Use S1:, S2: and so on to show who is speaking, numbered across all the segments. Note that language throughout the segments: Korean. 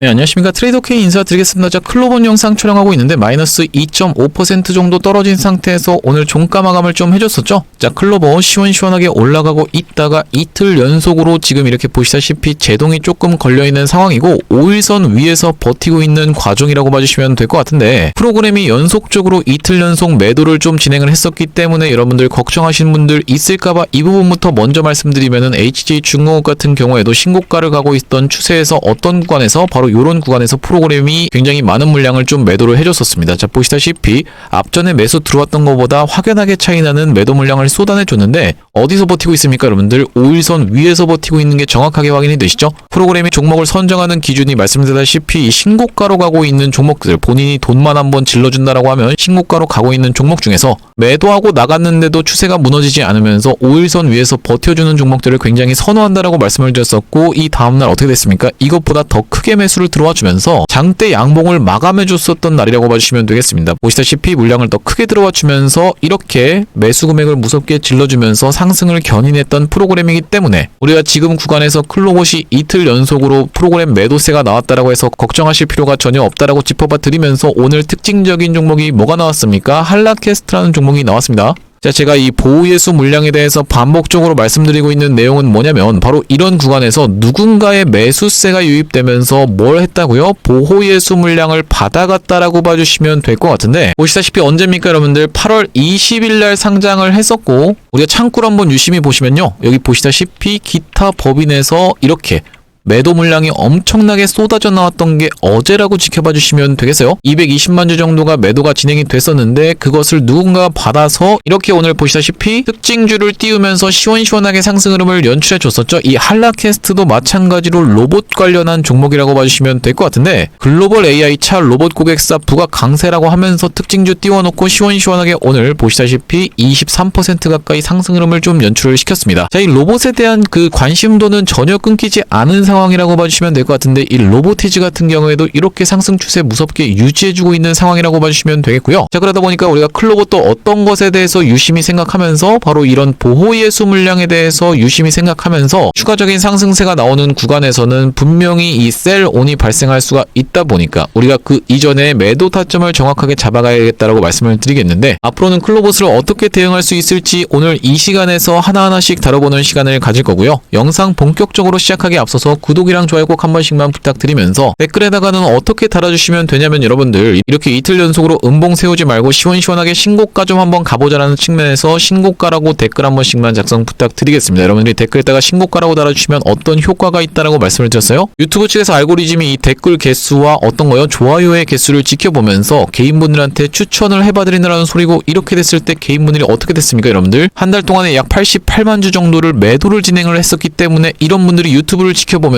S1: 네, 안녕하십니까. 트레이더 K 인사드리겠습니다. 자, 클로본 영상 촬영하고 있는데 마이너스 2.5% 정도 떨어진 상태에서 오늘 종가 마감을 좀 해줬었죠. 자, 클로본 시원시원하게 올라가고 있다가 이틀 연속으로 지금 이렇게 보시다시피 제동이 조금 걸려있는 상황이고 5일선 위에서 버티고 있는 과정이라고 봐주시면 될 것 같은데, 프로그램이 연속적으로 이틀 연속 매도를 좀 진행을 했었기 때문에 여러분들 걱정하시는 분들 있을까봐 이 부분부터 먼저 말씀드리면은 HJ중공업 같은 경우에도 신고가를 가고 있던 추세에서 어떤 구간에서 바로 이런 구간에서 프로그램이 굉장히 많은 물량을 좀 매도를 해줬었습니다. 자, 보시다시피 앞전에 매수 들어왔던 것보다 확연하게 차이나는 매도 물량을 쏟아내줬는데 어디서 버티고 있습니까? 여러분들 5일선 위에서 버티고 있는 게 정확하게 확인이 되시죠? 프로그램이 종목을 선정하는 기준이 말씀드렸다시피 신고가로 가고 있는 종목들, 본인이 돈만 한번 질러준다라고 하면 신고가로 가고 있는 종목 중에서 매도하고 나갔는데도 추세가 무너지지 않으면서 5일선 위에서 버텨주는 종목들을 굉장히 선호한다라고 말씀을 드렸었고, 이 다음날 어떻게 됐습니까? 이것보다 더 크게 매수를 들어와 주면서 장대 양봉을 마감해 줬었던 날이라고 봐주시면 되겠습니다. 보시다시피 물량을 더 크게 들어와 주면서 이렇게 매수 금액을 무섭게 질러주면서 상승을 견인했던 프로그램이기 때문에 우리가 지금 구간에서 클로봇이 이틀 연속으로 프로그램 매도세가 나왔다라고 해서 걱정하실 필요가 전혀 없다라고 짚어봐 드리면서 오늘 특징적인 종목이 뭐가 나왔습니까? 한라캐스트라는 종목이 나왔습니다. 자, 제가 이 보호예수 물량에 대해서 반복적으로 말씀드리고 있는 내용은 뭐냐면 바로 이런 구간에서 누군가의 매수세가 유입되면서 뭘 했다고요? 보호예수 물량을 받아갔다라고 봐주시면 될 것 같은데, 보시다시피 언제입니까 여러분들? 8월 20일 날 상장을 했었고, 우리가 창구를 한번 유심히 보시면요, 여기 보시다시피 기타 법인에서 이렇게 매도 물량이 엄청나게 쏟아져 나왔던 게 어제라고 지켜봐 주시면 되겠어요. 220만 주 정도가 매도가 진행이 됐었는데 그것을 누군가가 받아서 이렇게 오늘 보시다시피 특징주를 띄우면서 시원시원하게 상승 흐름을 연출해 줬었죠. 이 한라캐스트도 마찬가지로 로봇 관련한 종목이라고 봐주시면 될 것 같은데, 글로벌 AI 차 로봇 고객사 부각 강세라고 하면서 특징주 띄워놓고 시원시원하게 오늘 보시다시피 23% 가까이 상승 흐름을 좀 연출을 시켰습니다. 자, 이 로봇에 대한 그 관심도는 전혀 끊기지 않은 상황이라고 봐주시면 될 것 같은데, 이 로보티즈 같은 경우에도 이렇게 상승 추세 무섭게 유지해주고 있는 상황이라고 봐주시면 되겠고요. 자, 그러다 보니까 우리가 클로봇도 어떤 것에 대해서 유심히 생각하면서 바로 이런 보호예수 물량에 대해서 유심히 생각하면서 추가적인 상승세가 나오는 구간에서는 분명히 이 셀온이 발생할 수가 있다 보니까 우리가 그 이전에 매도 타점을 정확하게 잡아가야겠다라고 말씀을 드리겠는데, 앞으로는 클로봇을 어떻게 대응할 수 있을지 오늘 이 시간에서 하나하나씩 다뤄보는 시간을 가질 거고요. 영상 본격적으로 시작하기 앞서서 구독이랑 좋아요 꼭 한 번씩만 부탁드리면서 댓글에다가는 어떻게 달아주시면 되냐면, 여러분들 이렇게 이틀 연속으로 음봉 세우지 말고 시원시원하게 신고가 좀 한번 가보자라는 측면에서 신고가라고 댓글 한 번씩만 작성 부탁드리겠습니다. 여러분들이 댓글에다가 신고가라고 달아주시면 어떤 효과가 있다라고 말씀을 드렸어요. 유튜브 측에서 알고리즘이 이 댓글 개수와 어떤 거요? 좋아요의 개수를 지켜보면서 개인분들한테 추천을 해봐드린다는 소리고, 이렇게 됐을 때 개인분들이 어떻게 됐습니까? 여러분들 한 달 동안에 약 88만 주 정도를 매도를 진행을 했었기 때문에 이런 분들이 유튜브를 지켜보면서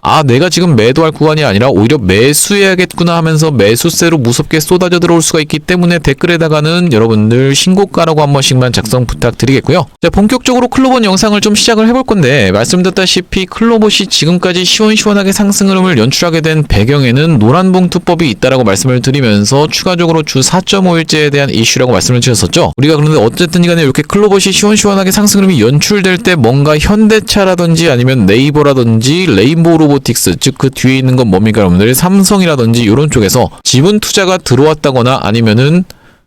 S1: 아, 내가 지금 매도할 구간이 아니라 오히려 매수해야겠구나 하면서 매수세로 무섭게 쏟아져 들어올 수가 있기 때문에 댓글에다가는 여러분들 신고가라고 한 번씩만 작성 부탁드리겠고요. 자, 본격적으로 클로봇 영상을 좀 시작을 해볼 건데, 말씀드렸다시피 클로봇이 지금까지 시원시원하게 상승 흐름을 연출하게 된 배경에는 노란봉투법이 있다라고 말씀을 드리면서 추가적으로 주 4.5일째에 대한 이슈라고 말씀을 드렸었죠. 우리가 그런데 어쨌든 간에 이렇게 클로봇이 시원시원하게 상승 흐름이 연출될 때 뭔가 현대차라든지 아니면 네이버라든지 레인보우 로보틱스, 즉 그 뒤에 있는 건 뭡니까 여러분들? 삼성이라든지 이런 쪽에서 지분 투자가 들어왔다거나 아니면은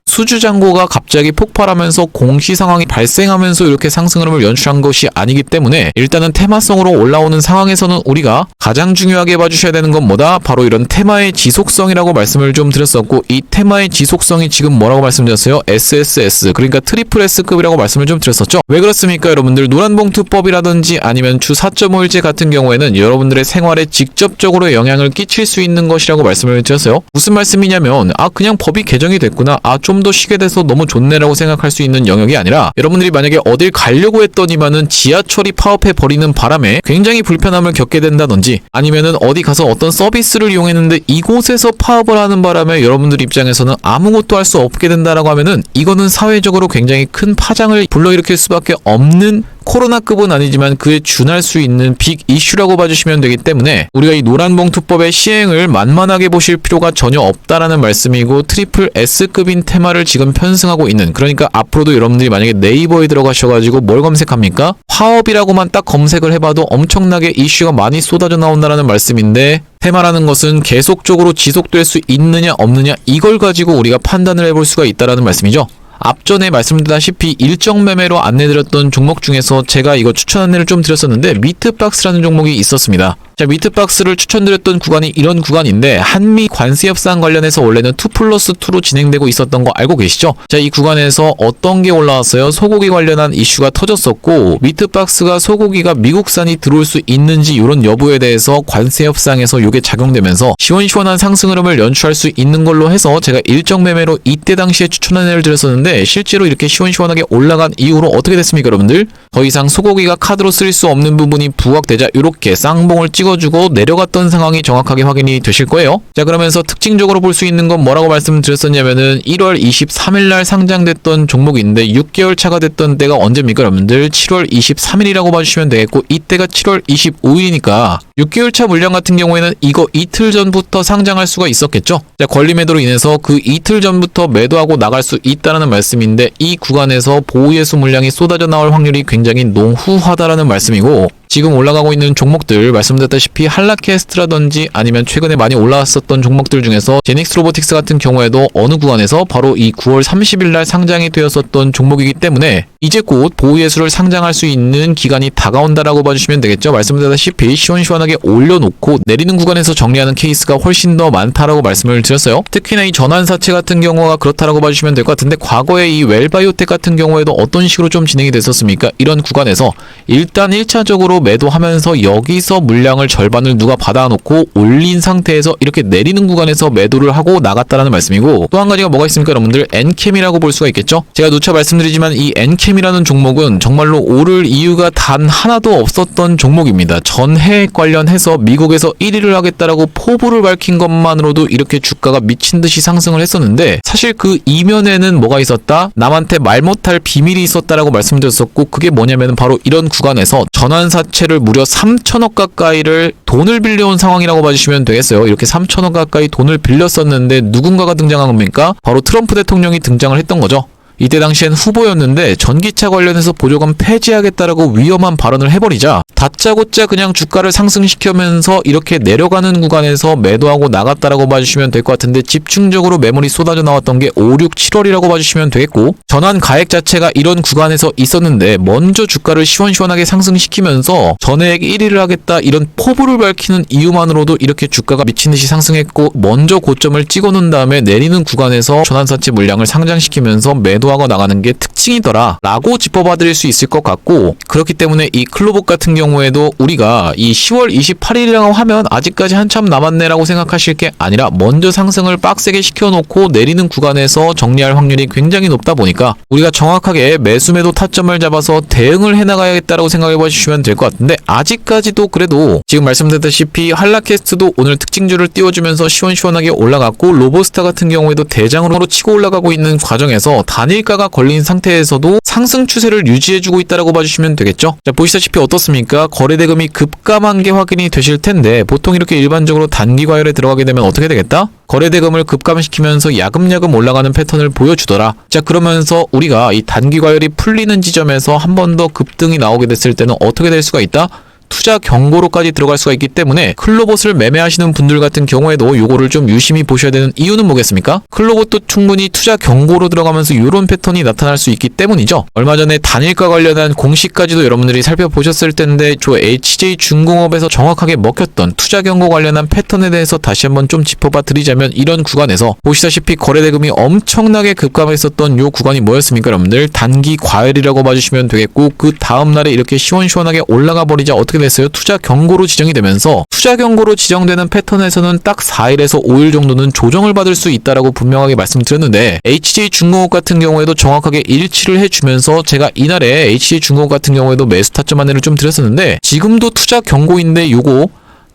S1: 수주잔고가 갑자기 폭발하면서 공시 상황이 발생하면서 이렇게 상승 흐름을 연출한 것이 아니기 때문에, 일단은 테마성으로 올라오는 상황에서는 우리가 가장 중요하게 봐주셔야 되는 건 뭐다? 바로 이런 테마의 지속성이라고 말씀을 좀 드렸었고, 이 테마의 지속성이 지금 뭐라고 말씀드렸어요? SSS, 그러니까 트리플 S급이라고 말씀을 좀 드렸었죠. 왜 그렇습니까 여러분들? 노란봉투법이라든지 아니면 주 4.5일제 같은 경우에는 여러분들의 생활에 직접적으로 영향을 끼칠 수 있는 것이라고 말씀을 드렸어요. 무슨 말씀이냐면, 아, 그냥 법이 개정이 됐구나, 아, 좀 더 쉬게 돼서 너무 좋네라고 생각할 수 있는 영역이 아니라, 여러분들이 만약에 어딜 가려고 했더니만은 지하철이 파업해 버리는 바람에 굉장히 불편함을 겪게 된다든지, 아니면은 어디 가서 어떤 서비스를 이용했는데 이곳에서 파업을 하는 바람에 여러분들 입장에서는 아무것도 할 수 없게 된다라고 하면은 이거는 사회적으로 굉장히 큰 파장을 불러일으킬 수밖에 없는 코로나급은 아니지만 그에 준할 수 있는 빅 이슈라고 봐주시면 되기 때문에 우리가 이 노란봉투법의 시행을 만만하게 보실 필요가 전혀 없다라는 말씀이고, 트리플 S급인 테마를 지금 편승하고 있는, 그러니까 앞으로도 여러분들이 만약에 네이버에 들어가셔가지고 뭘 검색합니까? 화업이라고만 딱 검색을 해봐도 엄청나게 이슈가 많이 쏟아져 나온다는 말씀인데, 테마라는 것은 계속적으로 지속될 수 있느냐 없느냐 이걸 가지고 우리가 판단을 해볼 수가 있다는 말씀이죠. 앞전에 말씀드렸다시피 일정 매매로 안내드렸던 종목 중에서 제가 이거 추천 안내를 좀 드렸었는데 미트박스라는 종목이 있었습니다. 자, 미트박스를 추천드렸던 구간이 이런 구간인데, 한미 관세 협상 관련해서 원래는 2+2로 진행되고 있었던 거 알고 계시죠? 자, 이 구간에서 어떤 게 올라왔어요? 소고기 관련한 이슈가 터졌었고, 미트박스가 소고기가 미국산이 들어올 수 있는지 이런 여부에 대해서 관세 협상에서 이게 작용되면서 시원시원한 상승 흐름을 연출할 수 있는 걸로 해서 제가 일정 매매로 이때 당시에 추천 안내를 드렸었는데, 실제로 이렇게 시원시원하게 올라간 이후로 어떻게 됐습니까, 여러분들? 더 이상 소고기가 카드로 쓸 수 없는 부분이 부각되자 이렇게 쌍봉을 찍어주고 내려갔던 상황이 정확하게 확인이 되실 거예요. 자, 그러면서 특징적으로 볼 수 있는 건 뭐라고 말씀드렸었냐면은 1월 23일날 상장됐던 종목인데 6개월 차가 됐던 때가 언제입니까, 여러분들? 7월 23일이라고 봐주시면 되겠고, 이때가 7월 25일이니까 6개월 차 물량 같은 경우에는 이거 이틀 전부터 상장할 수가 있었겠죠. 자, 권리 매도로 인해서 그 이틀 전부터 매도하고 나갈 수 있다는 말씀인데, 이 구간에서 보유예수 물량이 쏟아져 나올 확률이 굉장히 농후하다라는 말씀이고, 지금 올라가고 있는 종목들 말씀드렸다시피 한라캐스트라든지 아니면 최근에 많이 올라왔었던 종목들 중에서 제닉스 로보틱스 같은 경우에도 어느 구간에서 바로 이 9월 30일 날 상장이 되었었던 종목이기 때문에 이제 곧 보유예수를 상장할 수 있는 기간이 다가온다라고 봐주시면 되겠죠. 말씀드렸다시피 시원시원하게 올려놓고 내리는 구간에서 정리하는 케이스가 훨씬 더 많다라고 말씀을 드렸어요. 특히나 이 전환사채 같은 경우가 그렇다라고 봐주시면 될 것 같은데, 과거에 이 웰바이오텍 같은 경우에도 어떤 식으로 좀 진행이 됐었습니까? 이런 구간에서 일단 1차적으로 매도하면서 여기서 물량을 절반을 누가 받아놓고 올린 상태에서 이렇게 내리는 구간에서 매도를 하고 나갔다라는 말씀이고, 또 한 가지가 뭐가 있습니까, 여러분들? 엔캠이라고 볼 수가 있겠죠. 제가 누차 말씀드리지만 이 엔캠이라는 종목은 정말로 오를 이유가 단 하나도 없었던 종목입니다. 전해 관련해서 미국에서 1위를 하겠다라고 포부를 밝힌 것만으로도 이렇게 주가가 미친 듯이 상승을 했었는데, 사실 그 이면에는 뭐가 있었다? 남한테 말 못할 비밀이 있었다라고 말씀드렸었고, 그게 뭐냐면 바로 이런 구간에서 전환사채를 무려 3천억 가까이를 돈을 빌려온 상황이라고 봐주시면 되겠어요. 이렇게 3천억 가까이 돈을 빌렸었는데 누군가가 등장한 겁니까? 바로 트럼프 대통령이 등장을 했던 거죠. 이때 당시엔 후보였는데 전기차 관련해서 보조금 폐지하겠다라고 위험한 발언을 해버리자 다짜고짜 그냥 주가를 상승시키면서 이렇게 내려가는 구간에서 매도하고 나갔다라고 봐주시면 될 것 같은데, 집중적으로 매물이 쏟아져 나왔던 게 5, 6, 7월이라고 봐주시면 되겠고, 전환 가액 자체가 이런 구간에서 있었는데 먼저 주가를 시원시원하게 상승시키면서 전해액 1위를 하겠다 이런 포부를 밝히는 이유만으로도 이렇게 주가가 미친듯이 상승했고, 먼저 고점을 찍어놓은 다음에 내리는 구간에서 전환사채 물량을 상장시키면서 매도하고 나가는 게 특징이더라 라고 짚어봐 드릴 수 있을 것 같고, 그렇기 때문에 이 클로봇 같은 경우에도 우리가 이 10월 28일이라고 하면 아직까지 한참 남았네 라고 생각하실 게 아니라 먼저 상승을 빡세게 시켜놓고 내리는 구간에서 정리할 확률이 굉장히 높다 보니까 우리가 정확하게 매수매도 타점을 잡아서 대응을 해나가야겠다라고 생각해 보시면 될 것 같은데, 아직까지도 그래도 지금 말씀드렸다시피 한라캐스트도 오늘 특징주를 띄워주면서 시원시원하게 올라갔고, 로보스타 같은 경우에도 대장으로 치고 올라가고 있는 과정에서 단일가가 걸린 상태에서도 상승 추세를 유지해주고 있다라고 봐주시면 되겠죠. 자, 보시다시피 어떻습니까? 거래대금이 급감한 게 확인이 되실 텐데, 보통 이렇게 일반적으로 단기 과열에 들어가게 되면 어떻게 되겠다? 거래대금을 급감시키면서 야금야금 올라가는 패턴을 보여주더라. 자, 그러면서 우리가 이 단기 과열이 풀리는 지점에서 한 번 더 급등이 나오게 됐을 때는 어떻게 될 수가 있다? 투자 경고로까지 들어갈 수가 있기 때문에 클로봇을 매매하시는 분들 같은 경우에도 요거를 좀 유심히 보셔야 되는 이유는 뭐겠습니까? 클로봇도 충분히 투자 경고로 들어가면서 이런 패턴이 나타날 수 있기 때문이죠. 얼마 전에 단일가 관련한 공시까지도 여러분들이 살펴보셨을 텐데, 저 HJ중공업에서 정확하게 먹혔던 투자 경고 관련한 패턴에 대해서 다시 한번 좀 짚어봐 드리자면, 이런 구간에서 보시다시피 거래대금이 엄청나게 급감했었던 요 구간이 뭐였습니까, 여러분들? 단기 과열이라고 봐주시면 되겠고, 그 다음날에 이렇게 시원시원하게 올라가 버리자 어떻게 됐어요? 투자 경고로 지정이 되면서, 투자 경고로 지정되는 패턴에서는 딱 4일에서 5일 정도는 조정을 받을 수 있다라고 분명하게 말씀드렸는데, HJ중공업 같은 경우에도 정확하게 일치를 해주면서 제가 이날에 HJ중공업 같은 경우에도 매수 타점 안내를 좀 드렸었는데, 지금도 투자 경고인데 요거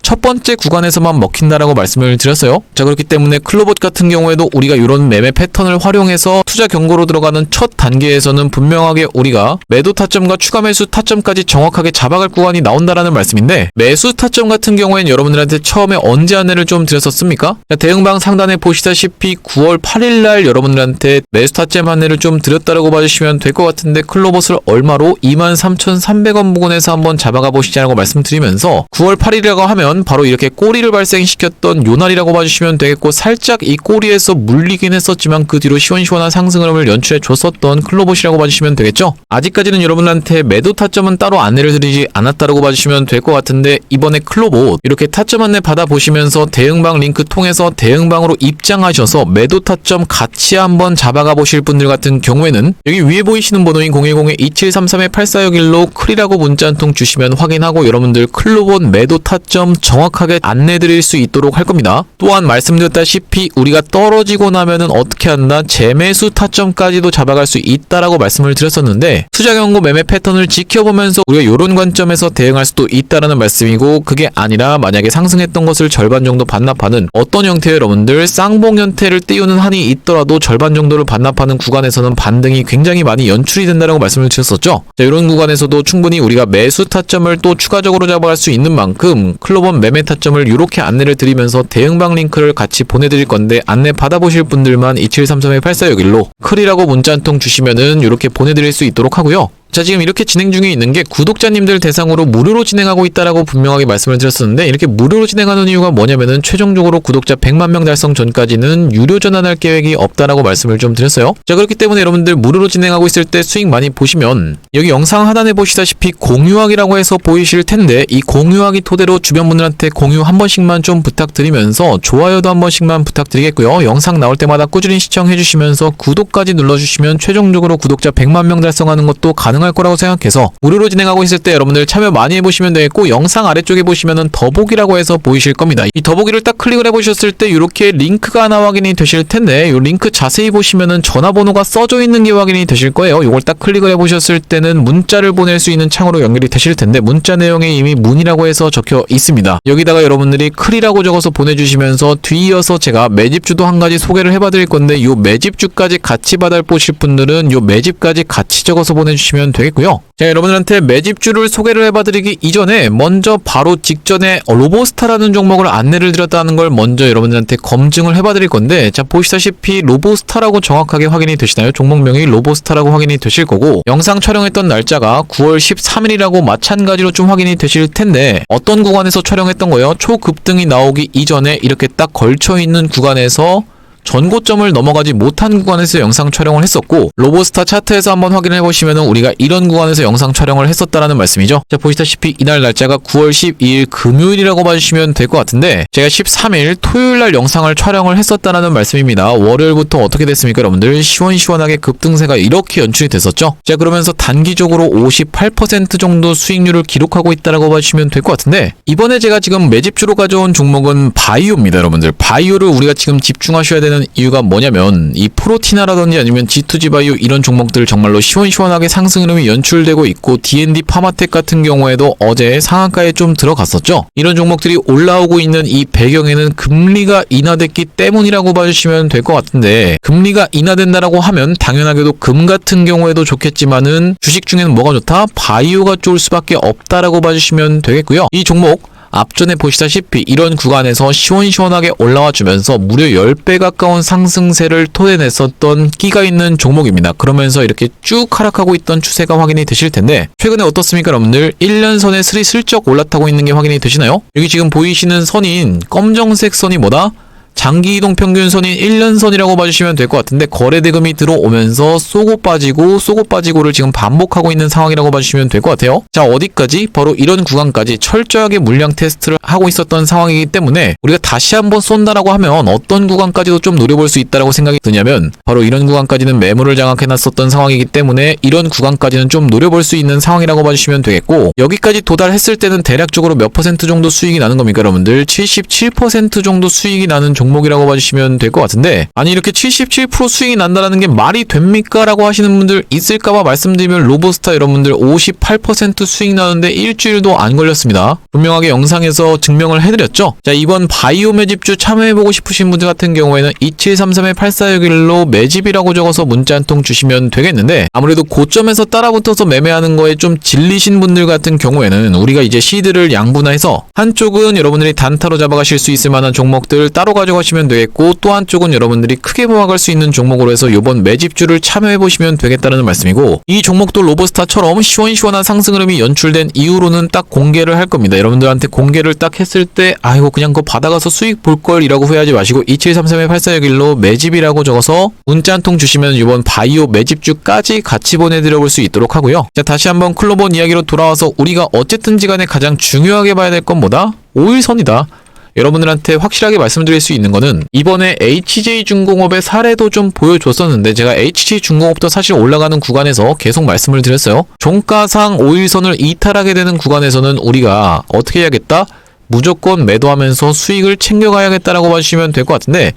S1: 첫 번째 구간에서만 먹힌다라고 말씀을 드렸어요. 자, 그렇기 때문에 클로봇 같은 경우에도 우리가 이런 매매 패턴을 활용해서 투자 경고로 들어가는 첫 단계에서는 분명하게 우리가 매도 타점과 추가 매수 타점까지 정확하게 잡아갈 구간이 나온다라는 말씀인데, 매수 타점 같은 경우에는 여러분들한테 처음에 언제 안내를 좀 드렸었습니까? 자, 대응방 상단에 보시다시피 9월 8일날 여러분들한테 매수 타점 안내를 좀 드렸다라고 봐주시면 될 것 같은데, 클로봇을 얼마로 23,300원 부근에서 한번 잡아가 보시자라고 말씀드리면서 9월 8일이라고 하면 바로 이렇게 꼬리를 발생시켰던 요 날이라고 봐주시면 되겠고, 살짝 이 꼬리에서 물리긴 했었지만 그 뒤로 시원시원한 상승 흐름을 연출해 줬었던 클로봇이라고 봐주시면 되겠죠. 아직까지는 여러분들한테 매도 타점은 따로 안내를 드리지 않았다라고 봐주시면 될 것 같은데, 이번에 클로봇 이렇게 타점 안내 받아보시면서 대응방 링크 통해서 대응방으로 입장하셔서 매도 타점 같이 한번 잡아가 보실 분들 같은 경우에는 여기 위에 보이시는 번호인 010-2733-8461로 클이라고 문자 한 통 주시면 확인하고 여러분들 클로봇 매도 타점 정확하게 안내드릴 수 있도록 할 겁니다. 또한 말씀드렸다시피 우리가 떨어지고 나면은 어떻게 한다? 재매수 타점까지도 잡아갈 수 있다라고 말씀을 드렸었는데, 투자 경고 매매 패턴을 지켜보면서 우리가 이런 관점에서 대응할 수도 있다라는 말씀이고, 그게 아니라 만약에 상승했던 것을 절반 정도 반납하는 어떤 형태의 여러분들 쌍봉 형태를 띄우는 한이 있더라도 절반 정도를 반납하는 구간에서는 반등이 굉장히 많이 연출이 된다라고 말씀을 드렸었죠. 자, 이런 구간에서도 충분히 우리가 매수 타점을 또 추가적으로 잡아갈 수 있는 만큼 클로봇 매매 타점을 이렇게 안내를 드리면서 대응방 링크를 같이 보내드릴 건데, 안내 받아보실 분들만 2733-8461로 클이라고 문자 한 통 주시면은 이렇게 보내드릴 수 있도록 하고요. 자, 지금 이렇게 진행 중에 있는 게 구독자님들 대상으로 무료로 진행하고 있다라고 분명하게 말씀을 드렸었는데, 이렇게 무료로 진행하는 이유가 뭐냐면은 최종적으로 구독자 100만 명 달성 전까지는 유료 전환할 계획이 없다라고 말씀을 좀 드렸어요. 자, 그렇기 때문에 여러분들 무료로 진행하고 있을 때 수익 많이 보시면 여기 영상 하단에 보시다시피 공유하기라고 해서 보이실 텐데, 이 공유하기 토대로 주변 분들한테 공유 한 번씩만 좀 부탁드리면서 좋아요도 한 번씩만 부탁드리겠고요. 영상 나올 때마다 꾸준히 시청해 주시면서 구독까지 눌러주시면 최종적으로 구독자 100만 명 달성하는 것도 가능할 거라고 생각해서 무료로 진행하고 있을 때 여러분들 참여 많이 해보시면 되겠고, 영상 아래쪽에 보시면은 더보기라고 해서 보이실 겁니다. 이 더보기를 딱 클릭을 해보셨을 때 이렇게 링크가 하나 확인이 되실 텐데, 이 링크 자세히 보시면은 전화번호가 써져 있는 게 확인이 되실 거예요. 이걸 딱 클릭을 해보셨을 때는 문자를 보낼 수 있는 창으로 연결이 되실 텐데, 문자 내용에 이미 문이라고 해서 적혀 있습니다. 여기다가 여러분들이 클이라고 적어서 보내주시면서 뒤이어서 제가 매집주도 한 가지 소개를 해봐드릴 건데, 이 매집주까지 같이 받아보실 분들은 이 매집까지 같이 적어서 보내주시면 되겠고요. 자, 여러분들한테 매집주를 소개를 해봐드리기 이전에 먼저 바로 직전에 로보스타라는 종목을 안내를 드렸다는 걸 먼저 여러분들한테 검증을 해봐드릴 건데, 자, 보시다시피 로보스타라고 정확하게 확인이 되시나요? 종목명이 로보스타라고 확인이 되실 거고, 영상 촬영했던 날짜가 9월 13일이라고 마찬가지로 좀 확인이 되실 텐데, 어떤 구간에서 촬영했던 거예요? 초급등이 나오기 이전에 이렇게 딱 걸쳐있는 구간에서 전고점을 넘어가지 못한 구간에서 영상 촬영을 했었고, 로보스타 차트에서 한번 확인을 해보시면 우리가 이런 구간에서 영상 촬영을 했었다라는 말씀이죠. 자, 보시다시피 이날 날짜가 9월 12일 금요일이라고 봐주시면 될 것 같은데, 제가 13일 토요일날 영상을 촬영을 했었다라는 말씀입니다. 월요일부터 어떻게 됐습니까 여러분들? 시원시원하게 급등세가 이렇게 연출이 됐었죠. 자, 그러면서 단기적으로 58% 정도 수익률을 기록하고 있다라고 봐주시면 될 것 같은데, 이번에 제가 지금 매집주로 가져온 종목은 바이오입니다. 여러분들 바이오를 우리가 지금 집중하셔야 되는 이유가 뭐냐면, 이 프로티나라든지 아니면 G2G 바이오 이런 종목들 정말로 시원시원하게 상승 흐름이 연출되고 있고, D&D 파마텍 같은 경우에도 어제 상한가에 좀 들어갔었죠. 이런 종목들이 올라오고 있는 이 배경에는 금리가 인하됐기 때문이라고 봐주시면 될 것 같은데, 금리가 인하된다라고 하면 당연하게도 금 같은 경우에도 좋겠지만은 주식 중에는 뭐가 좋다? 바이오가 좋을 수밖에 없다라고 봐주시면 되겠고요. 이 종목 앞전에 보시다시피 이런 구간에서 시원시원하게 올라와 주면서 무려 10배 가까운 상승세를 토해냈었던 끼가 있는 종목입니다. 그러면서 이렇게 쭉 하락하고 있던 추세가 확인이 되실 텐데, 최근에 어떻습니까 여러분들? 1년선에 스리슬쩍 올라타고 있는 게 확인이 되시나요? 여기 지금 보이시는 선인 검정색 선이 뭐다? 장기이동 평균선인 1년선이라고 봐주시면 될 것 같은데, 거래대금이 들어오면서 쏘고 빠지고를 지금 반복하고 있는 상황이라고 봐주시면 될 것 같아요. 자, 어디까지? 바로 이런 구간까지 철저하게 물량 테스트를 하고 있었던 상황이기 때문에, 우리가 다시 한번 쏜다라고 하면 어떤 구간까지도 좀 노려볼 수 있다라고 생각이 드냐면, 바로 이런 구간까지는 매물을 장악해놨었던 상황이기 때문에 이런 구간까지는 좀 노려볼 수 있는 상황이라고 봐주시면 되겠고, 여기까지 도달했을 때는 대략적으로 몇 퍼센트 정도 수익이 나는 겁니까 여러분들? 77% 정도 수익이 나는 종목이라고 봐주시면 될 것 같은데, 아니 이렇게 77% 수익이 난다라는 게 말이 됩니까? 라고 하시는 분들 있을까봐 말씀드리면 로보스타 여러분들 58% 수익 나는데 일주일도 안 걸렸습니다. 분명하게 영상에서 증명을 해드렸죠. 자, 이번 바이오 매집주 참여해보고 싶으신 분들 같은 경우에는 2733-8461로 매집이라고 적어서 문자 한 통 주시면 되겠는데, 아무래도 고점에서 따라붙어서 매매하는 거에 좀 질리신 분들 같은 경우에는 우리가 이제 시드를 양분화해서 한쪽은 여러분들이 단타로 잡아가실 수 있을 만한 종목들 따로 가져가시면 되겠고, 또 한쪽은 여러분들이 크게 모아갈 수 있는 종목으로 해서 이번 매집주를 참여해보시면 되겠다는 말씀이고, 이 종목도 로보스타처럼 시원시원한 상승 흐름이 연출된 이후로는 딱 공개를 할 겁니다. 여러분들한테 공개를 딱 했을 때 아이고 그냥 그거 받아가서 수익 볼걸 이라고 후회하지 마시고 2733-8461로 매집이라고 적어서 문자 한 통 주시면 이번 바이오 매집주까지 같이 보내드려 볼 수 있도록 하고요. 자, 다시 한번 클로본 이야기로 돌아와서 우리가 어쨌든지 간에 가장 중요하게 봐야 될 건 뭐다? 5일선이다. 여러분들한테 확실하게 말씀드릴 수 있는 거는 이번에 HJ중공업의 사례도 좀 보여줬었는데, 제가 HJ중공업도 사실 올라가는 구간에서 계속 말씀을 드렸어요. 종가상 5일선을 이탈하게 되는 구간에서는 우리가 어떻게 해야겠다? 무조건 매도하면서 수익을 챙겨가야겠다라고 봐주시면 될 것 같은데,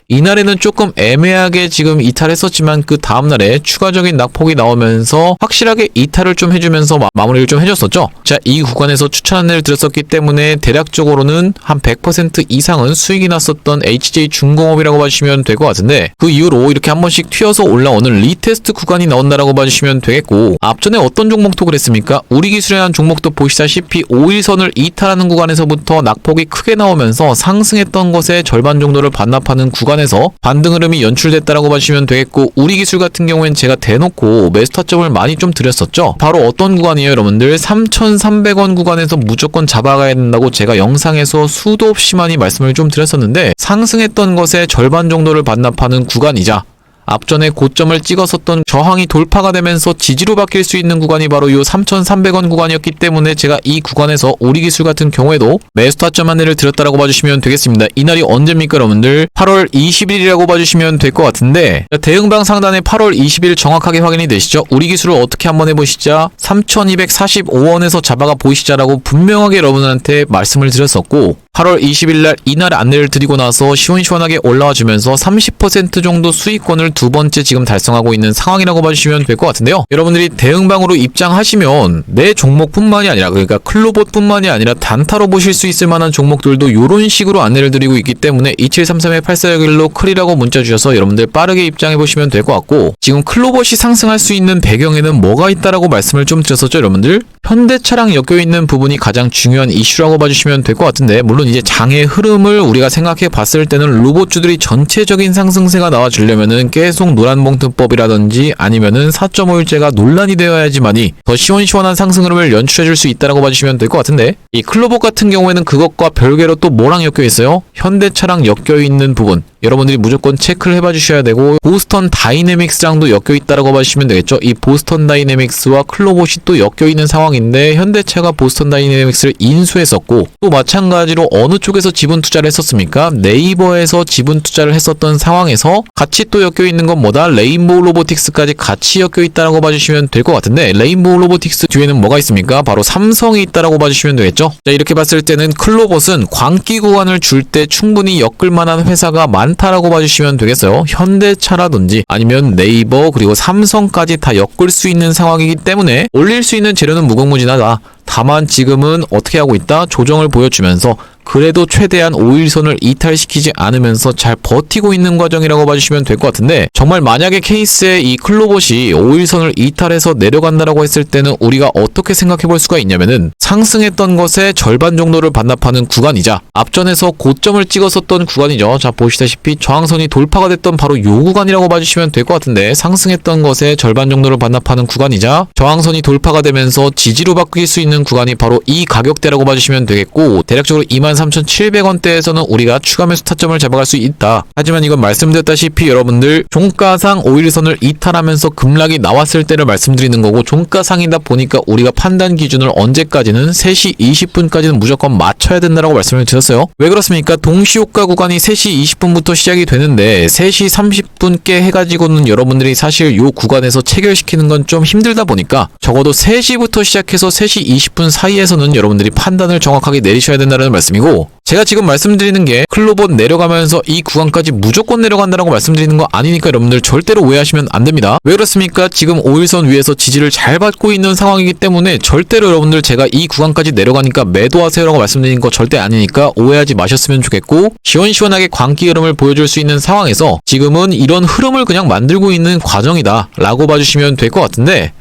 S1: 이날에는 조금 애매하게 지금 이탈했었지만 그 다음날에 추가적인 낙폭이 나오면서 확실하게 이탈을 좀 해주면서 마무리를 좀 해줬었죠. 자, 이 구간에서 추천 안내를 드렸었기 때문에 대략적으로는 한 100% 이상은 수익이 났었던 HJ중공업이라고 봐주시면 될 것 같은데, 그 이후로 이렇게 한 번씩 튀어서 올라오는 리테스트 구간이 나온다라고 봐주시면 되겠고, 앞전에 어떤 종목도 그랬습니까? 우리기술이라는 종목도 보시다시피 5일선을 이탈하는 구간에서부터 낙폭이 크게 나오면서 상승했던 것의 절반 정도를 반납하는 구간에서 반등 흐름이 연출됐다라고 봐주시면 되겠고, 우리기술 같은 경우엔 제가 대놓고 매수 타점을 많이 좀 드렸었죠. 바로 어떤 구간이에요 여러분들? 3,300원 구간에서 무조건 잡아가야 된다고 제가 영상에서 수도 없이 많이 말씀을 좀 드렸었는데, 상승했던 것의 절반 정도를 반납하는 구간이자 앞전에 고점을 찍었었던 저항이 돌파가 되면서 지지로 바뀔 수 있는 구간이 바로 이 3,300원 구간이었기 때문에 제가 이 구간에서 우리기술 같은 경우에도 매수 타점 안내를 드렸다라고 봐주시면 되겠습니다. 이날이 언제입니까 여러분들? 8월 20일이라고 봐주시면 될 것 같은데, 대응방 상단에 8월 20일 정확하게 확인이 되시죠? 우리기술을 어떻게 한번 해보시자 3,245원에서 잡아가 보이시자라고 분명하게 여러분한테 말씀을 드렸었고, 8월 20일날 이날 안내를 드리고 나서 시원시원하게 올라와 주면서 30% 정도 수익권을 두 번째 지금 달성하고 있는 상황이라고 봐주시면 될 것 같은데요. 여러분들이 대응방으로 입장하시면 내 종목뿐만이 아니라, 그러니까 클로봇뿐만이 아니라 단타로 보실 수 있을 만한 종목들도 이런 식으로 안내를 드리고 있기 때문에 2733-8461로 클이라고 문자 주셔서 여러분들 빠르게 입장해 보시면 될 것 같고, 지금 클로봇이 상승할 수 있는 배경에는 뭐가 있다라고 말씀을 좀 드렸었죠 여러분들? 현대차랑 엮여있는 부분이 가장 중요한 이슈라고 봐주시면 될 것 같은데, 물론 이제 장의 흐름을 우리가 생각해 봤을 때는 로봇주들이 전체적인 상승세가 나와주려면은 계속 노란봉투법이라든지 아니면은 4.5일째가 논란이 되어야지만이 더 시원시원한 상승 흐름을 연출해줄 수 있다라고 봐주시면 될 것 같은데, 이 클로봇 같은 경우에는 그것과 별개로 또 뭐랑 엮여 있어요? 현대차랑 엮여 있는 부분, 여러분들이 무조건 체크를 해봐 주셔야 되고, 보스턴 다이내믹스랑도 엮여 있다라고 봐주시면 되겠죠. 이 보스턴 다이내믹스와 클로봇이 또 엮여 있는 상황인데, 현대차가 보스턴 다이내믹스를 인수했었고, 또 마찬가지로 어느 쪽에서 지분 투자를 했었습니까? 네이버에서 지분 투자를 했었던 상황에서 같이 또 엮여 있는 건 뭐다? 레인보우 로보틱스까지 같이 엮여 있다라고 봐주시면 될 것 같은데, 레인보우 로보틱스 뒤에는 뭐가 있습니까? 바로 삼성이 있다라고 봐주시면 되겠죠. 자, 이렇게 봤을 때는 클로봇은 광기 구간을 줄 때 충분히 엮을 만한 회사가 많다라고 봐주시면 되겠어요. 현대차라든지 아니면 네이버 그리고 삼성까지 다 엮을 수 있는 상황이기 때문에 올릴 수 있는 재료는 무궁무진하다. 다만 지금은 어떻게 하고 있다? 조정을 보여주면서 그래도 최대한 5일선을 이탈시키지 않으면서 잘 버티고 있는 과정이라고 봐주시면 될 것 같은데, 정말 만약에 케이스에 이 클로봇이 5일선을 이탈해서 내려간다라고 했을 때는 우리가 어떻게 생각해 볼 수가 있냐면은, 상승했던 것의 절반 정도를 반납하는 구간이자 앞전에서 고점을 찍었었던 구간이죠. 자, 보시다시피 저항선이 돌파가 됐던 바로 요 구간이라고 봐주시면 될 것 같은데, 상승했던 것의 절반 정도를 반납하는 구간이자 저항선이 돌파가 되면서 지지로 바뀔 수 있는 구간이 바로 이 가격대라고 봐주시면 되겠고, 대략적으로 23,700원대에서는 우리가 추가 매수 타점을 잡아갈 수 있다. 하지만 이건 말씀드렸다시피 여러분들 종가상 5일선을 이탈하면서 급락이 나왔을 때를 말씀드리는 거고, 종가상이다 보니까 우리가 판단 기준을 언제까지는 3시 20분까지는 무조건 맞춰야 된다라고 말씀을 드렸어요. 왜 그렇습니까? 동시효과 구간이 3시 20분부터 시작이 되는데 3시 30분께 해가지고는 여러분들이 사실 요 구간에서 체결시키는 건 좀 힘들다 보니까 적어도 3시부터 시작해서 3시 20분 사이에서는 여러분들이 판단을 정확하게 내리셔야 된다는 말씀이고, 아니고 제가 지금 말씀드리는 게 클로봇 내려가면서 이 구간까지 무조건 내려간다라고 말씀드리는 거 아니니까 여러분들 절대로 오해하시면 안 됩니다. 왜 그렇습니까? 지금 5일선 위에서 지지를 잘 받고 있는 상황이기 때문에 절대로 여러분들 제가 이 구간까지 내려가니까 매도하세요라고 말씀드리는 거 절대 아니니까 오해하지 마셨으면 좋겠고, 시원시원하게 광기 흐름을 보여줄 수 있는 상황에서 지금은 이런 흐름을 그냥 만들고 있는 과정이다 라고 봐주시면 될 것 같은데,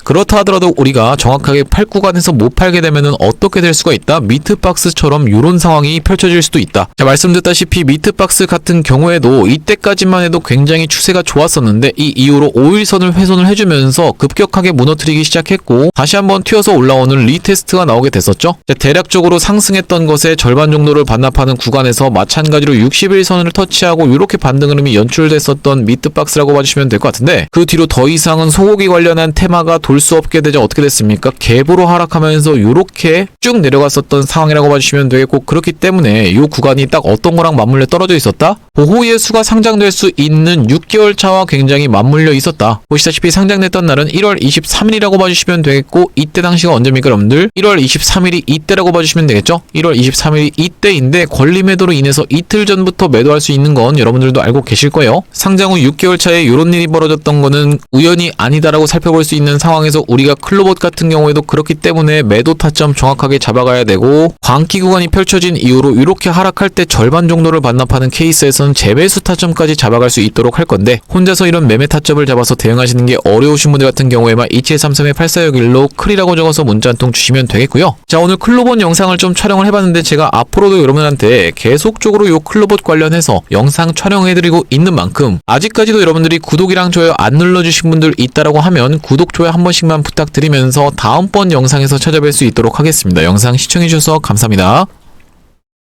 S1: 그렇다 하더라도 우리가 정확하게 팔 구간에서 못 팔게 되면은 어떻게 될 수가 있다? 미트박스처럼 이런 상황이 펼쳐질 수도 있다. 자, 말씀드렸다시피 미트박스 같은 경우에도 이때까지만 해도 굉장히 추세가 좋았었는데 이 이후로 5일선을 훼손을 해주면서 급격하게 무너뜨리기 시작했고, 다시 한번 튀어서 올라오는 리테스트가 나오게 됐었죠. 자, 대략적으로 상승했던 것의 절반 정도를 반납하는 구간에서 마찬가지로 60일선을 터치하고 이렇게 반등 흐름이 연출됐었던 미트박스라고 봐주시면 될 것 같은데, 그 뒤로 더 이상은 소고기 관련한 테마가 볼 수 없게 되자 어떻게 됐습니까? 갭으로 하락하면서 이렇게 쭉 내려갔었던 상황이라고 봐주시면 되겠고, 그렇기 때문에 이 구간이 딱 어떤 거랑 맞물려 떨어져 있었다? 보호예수가 상장될 수 있는 6개월 차와 굉장히 맞물려 있었다. 보시다시피 상장됐던 날은 1월 23일이라고 봐주시면 되겠고, 이때 당시가 언제입니까 여러분들? 1월 23일이 이때라고 봐주시면 되겠죠? 1월 23일이 이때인데 권리 매도로 인해서 이틀 전부터 매도할 수 있는 건 여러분들도 알고 계실 거예요. 상장 후 6개월 차에 이런 일이 벌어졌던 거는 우연이 아니다라고 살펴볼 수 있는 상황에서 우리가 클로봇 같은 경우에도 그렇기 때문에 매도 타점 정확하게 잡아가야 되고, 광기 구간이 펼쳐진 이후로 이렇게 하락할 때 절반 정도를 반납하는 케이스에서는 재매수 타점까지 잡아갈 수 있도록 할 건데, 혼자서 이런 매매 타점을 잡아서 대응하시는 게 어려우신 분들 같은 경우에만 2733-8461로 클이라고 적어서 문자 한 통 주시면 되겠고요. 자, 오늘 클로봇 영상을 좀 촬영을 해봤는데 제가 앞으로도 여러분한테 계속적으로 요 클로봇 관련해서 영상 촬영해드리고 있는 만큼 아직까지도 여러분들이 구독이랑 좋아요 안 눌러주신 분들 있다라고 하면 구독, 좋아요 한 번씩만 부탁드리면서 다음번 영상에서 찾아뵐 수 있도록 하겠습니다. 영상 시청해주셔서 감사합니다.